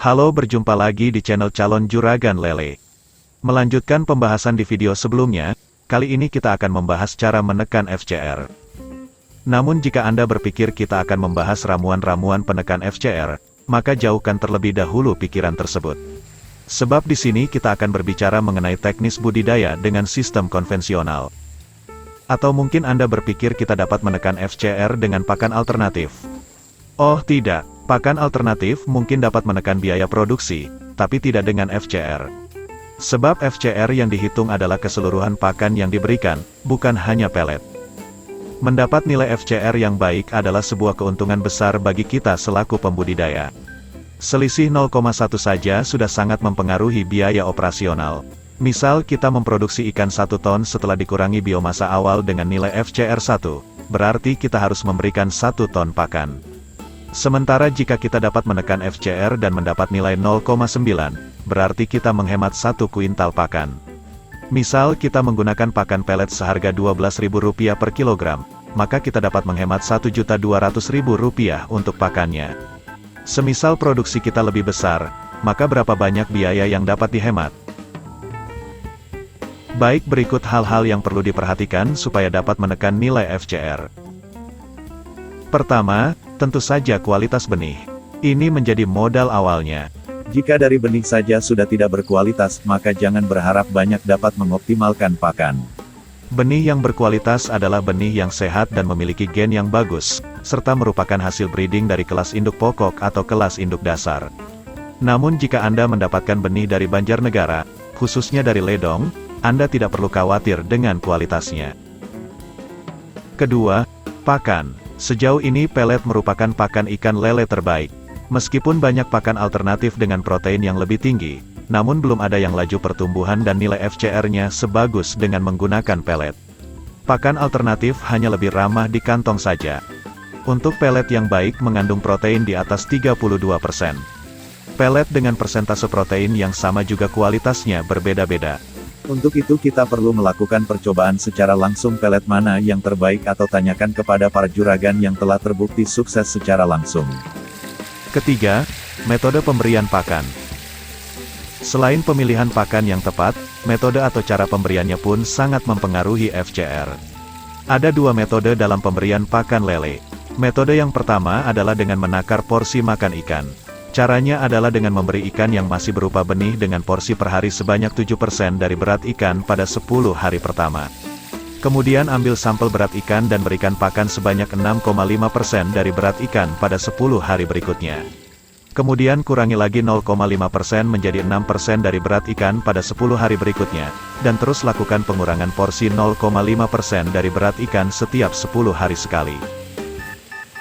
Halo, berjumpa lagi di channel Calon Juragan Lele. Melanjutkan pembahasan di video sebelumnya, kali ini kita akan membahas cara menekan FCR. Namun jika Anda berpikir kita akan membahas ramuan-ramuan penekan FCR, maka jauhkan terlebih dahulu pikiran tersebut. Sebab di sini kita akan berbicara mengenai teknis budidaya dengan sistem konvensional. Atau mungkin Anda berpikir kita dapat menekan FCR dengan pakan alternatif. Oh tidak, pakan alternatif mungkin dapat menekan biaya produksi, tapi tidak dengan FCR. Sebab FCR yang dihitung adalah keseluruhan pakan yang diberikan, bukan hanya pelet. Mendapat nilai FCR yang baik adalah sebuah keuntungan besar bagi kita selaku pembudidaya. Selisih 0,1 saja sudah sangat mempengaruhi biaya operasional. Misal kita memproduksi ikan 1 ton setelah dikurangi biomasa awal dengan nilai FCR 1, berarti kita harus memberikan 1 ton pakan. Sementara jika kita dapat menekan FCR dan mendapat nilai 0,9, berarti kita menghemat 1 kuintal pakan. Misal kita menggunakan pakan pelet seharga Rp12.000 per kilogram, maka kita dapat menghemat Rp1.200.000 untuk pakannya. Semisal produksi kita lebih besar, maka berapa banyak biaya yang dapat dihemat? Baik, berikut hal-hal yang perlu diperhatikan supaya dapat menekan nilai FCR. Pertama, tentu saja kualitas benih. Ini menjadi modal awalnya. Jika dari benih saja sudah tidak berkualitas, maka jangan berharap banyak dapat mengoptimalkan pakan. Benih yang berkualitas adalah benih yang sehat dan memiliki gen yang bagus, serta merupakan hasil breeding dari kelas induk pokok atau kelas induk dasar. Namun jika Anda mendapatkan benih dari Banjarnegara, khususnya dari Ledong, Anda tidak perlu khawatir dengan kualitasnya. Kedua, pakan. Sejauh ini pelet merupakan pakan ikan lele terbaik. Meskipun banyak pakan alternatif dengan protein yang lebih tinggi, namun belum ada yang laju pertumbuhan dan nilai FCR-nya sebagus dengan menggunakan pelet. Pakan alternatif hanya lebih ramah di kantong saja. Untuk pelet yang baik mengandung protein di atas 32%. Pelet dengan persentase protein yang sama juga kualitasnya berbeda-beda. Untuk itu kita perlu melakukan percobaan secara langsung pelet mana yang terbaik atau tanyakan kepada para juragan yang telah terbukti sukses secara langsung. Ketiga, metode pemberian pakan. Selain pemilihan pakan yang tepat, metode atau cara pemberiannya pun sangat mempengaruhi FCR. Ada 2 metode dalam pemberian pakan lele. Metode yang pertama adalah dengan menakar porsi makan ikan. Caranya adalah dengan memberi ikan yang masih berupa benih dengan porsi per hari sebanyak 7% dari berat ikan pada 10 hari pertama. Kemudian ambil sampel berat ikan dan berikan pakan sebanyak 6,5% dari berat ikan pada 10 hari berikutnya. Kemudian kurangi lagi 0,5% menjadi 6% dari berat ikan pada 10 hari berikutnya, dan terus lakukan pengurangan porsi 0,5% dari berat ikan setiap 10 hari sekali.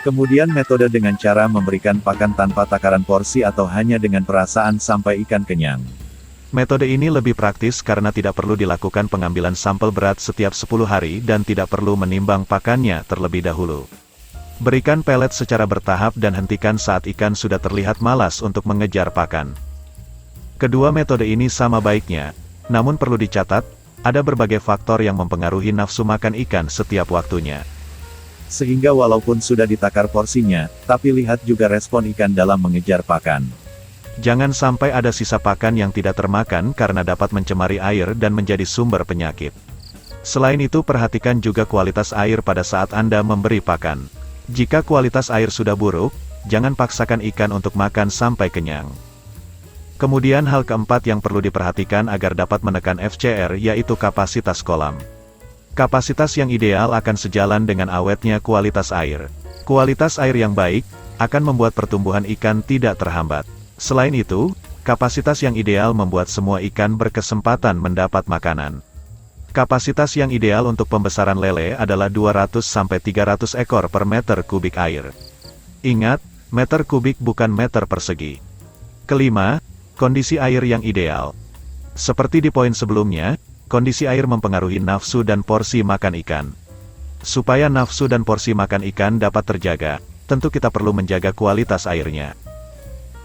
Kemudian metode dengan cara memberikan pakan tanpa takaran porsi atau hanya dengan perasaan sampai ikan kenyang. Metode ini lebih praktis karena tidak perlu dilakukan pengambilan sampel berat setiap 10 hari dan tidak perlu menimbang pakannya terlebih dahulu. Berikan pelet secara bertahap dan hentikan saat ikan sudah terlihat malas untuk mengejar pakan. Kedua metode ini sama baiknya, namun perlu dicatat, ada berbagai faktor yang mempengaruhi nafsu makan ikan setiap waktunya. Sehingga walaupun sudah ditakar porsinya, tapi lihat juga respon ikan dalam mengejar pakan. Jangan sampai ada sisa pakan yang tidak termakan karena dapat mencemari air dan menjadi sumber penyakit. Selain itu perhatikan juga kualitas air pada saat Anda memberi pakan. Jika kualitas air sudah buruk, jangan paksakan ikan untuk makan sampai kenyang. Kemudian hal keempat yang perlu diperhatikan agar dapat menekan FCR yaitu kapasitas kolam. Kapasitas yang ideal akan sejalan dengan awetnya kualitas air. Kualitas air yang baik akan membuat pertumbuhan ikan tidak terhambat. Selain itu, kapasitas yang ideal membuat semua ikan berkesempatan mendapat makanan. Kapasitas yang ideal untuk pembesaran lele adalah 200-300 ekor per meter kubik air. Ingat, meter kubik bukan meter persegi. Kelima, kondisi air yang ideal. Seperti di poin sebelumnya, kondisi air mempengaruhi nafsu dan porsi makan ikan. Supaya nafsu dan porsi makan ikan dapat terjaga, tentu kita perlu menjaga kualitas airnya.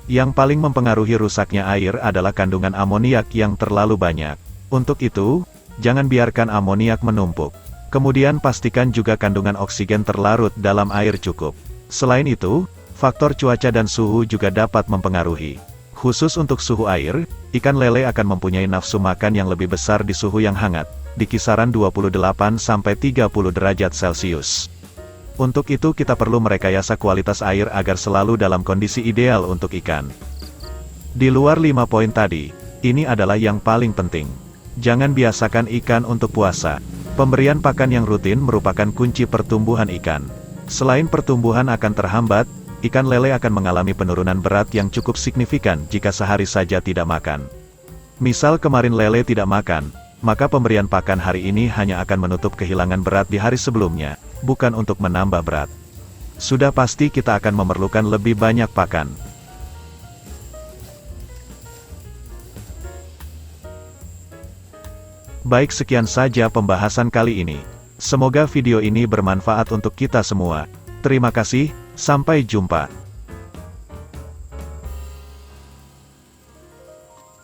Yang paling mempengaruhi rusaknya air adalah kandungan amoniak yang terlalu banyak. Untuk itu, jangan biarkan amoniak menumpuk. Kemudian pastikan juga kandungan oksigen terlarut dalam air cukup. Selain itu, faktor cuaca dan suhu juga dapat mempengaruhi. Khusus untuk suhu air, ikan lele akan mempunyai nafsu makan yang lebih besar di suhu yang hangat, di kisaran 28-30 derajat Celcius. Untuk itu kita perlu merekayasa kualitas air agar selalu dalam kondisi ideal untuk ikan. Di luar 5 poin tadi, ini adalah yang paling penting. Jangan biasakan ikan untuk puasa. Pemberian pakan yang rutin merupakan kunci pertumbuhan ikan. Selain pertumbuhan akan terhambat, ikan lele akan mengalami penurunan berat yang cukup signifikan jika sehari saja tidak makan. Misal kemarin lele tidak makan, maka pemberian pakan hari ini hanya akan menutup kehilangan berat di hari sebelumnya, bukan untuk menambah berat. Sudah pasti kita akan memerlukan lebih banyak pakan. Baik, sekian saja pembahasan kali ini. Semoga video ini bermanfaat untuk kita semua. Terima kasih, sampai jumpa.